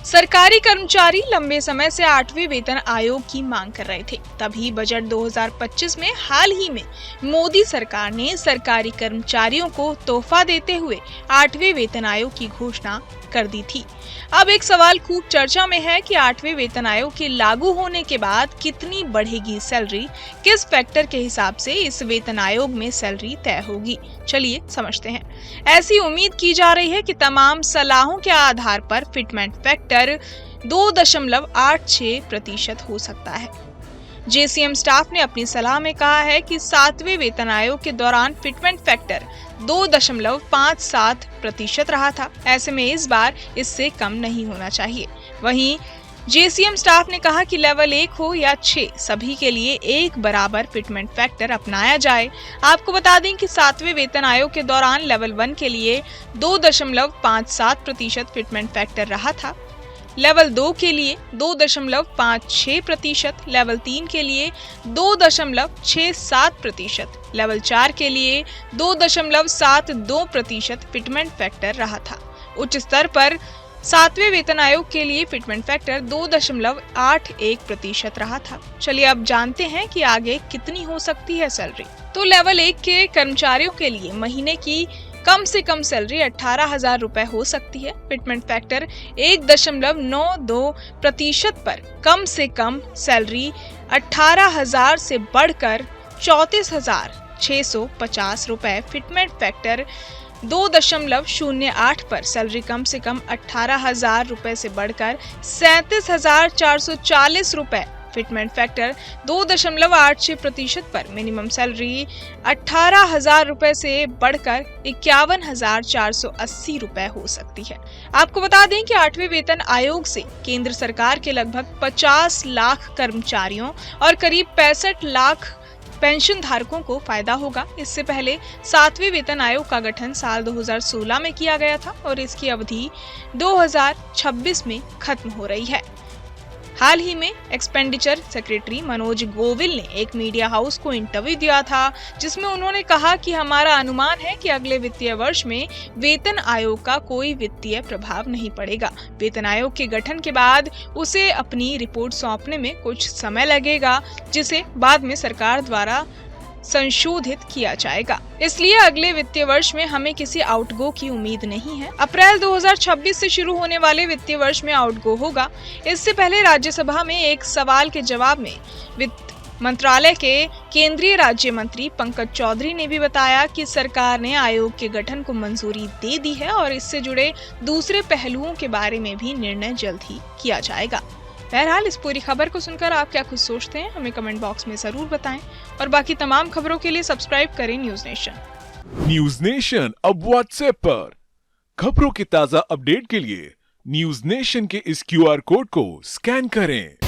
सरकारी कर्मचारी लंबे समय से 8वें वेतन आयोग की मांग कर रहे थे। तभी बजट 2025 में हाल ही में मोदी सरकार ने सरकारी कर्मचारियों को तोहफा देते हुए 8वें वेतन आयोग की घोषणा कर दी थी। अब एक सवाल खूब चर्चा में है कि 8वें वेतन आयोग के लागू होने के बाद कितनी बढ़ेगी सैलरी, किस फैक्टर के हिसाब से इस वेतन आयोग में सैलरी तय होगी। चलिए समझते हैं। ऐसी उम्मीद की जा रही है कि तमाम सलाहों के आधार पर फिटमेंट फैक्टर 2.86% हो सकता है। जेसीएम स्टाफ ने अपनी सलाह में कहा है कि 7वें वेतन आयोग के दौरान फिटमेंट फैक्टर 2.57% रहा था। ऐसे में इस बार इससे कम नहीं होना चाहिए। वहीं जेसीएम स्टाफ ने कहा कि लेवल 1 हो या 6 सभी के लिए एक बराबर फिटमेंट फैक्टर अपनाया जाए। आपको बता दें कि 7वें वेतन आयोग के दौरान लेवल 1 के लिए 2.57% फिटमेंट फैक्टर रहा था, लेवल 2 के लिए 2.56%, लेवल 3 के लिए 2.67%, लेवल 4 के लिए 2.72% फिटमेंट फैक्टर रहा था। उच्च स्तर पर 7वें वेतन आयोग के लिए फिटमेंट फैक्टर 2.81% रहा था। चलिए अब जानते हैं कि आगे कितनी हो सकती है सैलरी। तो लेवल 1 के कर्मचारियों के लिए महीने की कम से कम सैलरी 18,000 रुपए हो सकती है। फिटमेंट फैक्टर 1.92% पर कम से कम सैलरी 18,000 से बढ़कर 34,650 रुपए। फिटमेंट फैक्टर 2.08 पर सैलरी कम से कम 18,000 रुपए से बढ़कर 37,440 रुपए। फिटमेंट फैक्टर 2.86% पर मिनिमम सैलरी 18,000 रुपए से बढ़कर 51,480 रुपए हो सकती है। आपको बता दें कि 8वें वेतन आयोग से केंद्र सरकार के लगभग 50 लाख कर्मचारियों और करीब 65 लाख पेंशन धारकों को फायदा होगा। इससे पहले 7वें वेतन आयोग का गठन साल 2016 में किया गया था और इसकी अवधि 2026 में खत्म हो रही है। हाल ही में एक्सपेंडिचर सेक्रेटरी मनोज गोविल ने एक मीडिया हाउस को इंटरव्यू दिया था, जिसमें उन्होंने कहा कि हमारा अनुमान है कि अगले वित्तीय वर्ष में वेतन आयोग का कोई वित्तीय प्रभाव नहीं पड़ेगा। वेतन आयोग के गठन के बाद उसे अपनी रिपोर्ट सौंपने में कुछ समय लगेगा, जिसे बाद में सरकार द्वारा संशोधित किया जाएगा। इसलिए अगले वित्तीय वर्ष में हमें किसी आउटगो की उम्मीद नहीं है। अप्रैल 2026 से शुरू होने वाले वित्तीय वर्ष में आउटगो होगा। इससे पहले राज्यसभा में एक सवाल के जवाब में वित्त मंत्रालय के केंद्रीय राज्य मंत्री पंकज चौधरी ने भी बताया कि सरकार ने आयोग के गठन को मंजूरी दे दी है और इससे जुड़े दूसरे पहलुओं के बारे में भी निर्णय जल्द ही किया जाएगा। बहरहाल इस पूरी खबर को सुनकर आप क्या कुछ सोचते हैं, हमें कमेंट बॉक्स में जरूर बताएं और बाकी तमाम खबरों के लिए सब्सक्राइब करें न्यूज नेशन। न्यूज नेशन अब व्हाट्सएप पर खबरों के ताजा अपडेट के लिए न्यूज नेशन के इस QR कोड को स्कैन करें।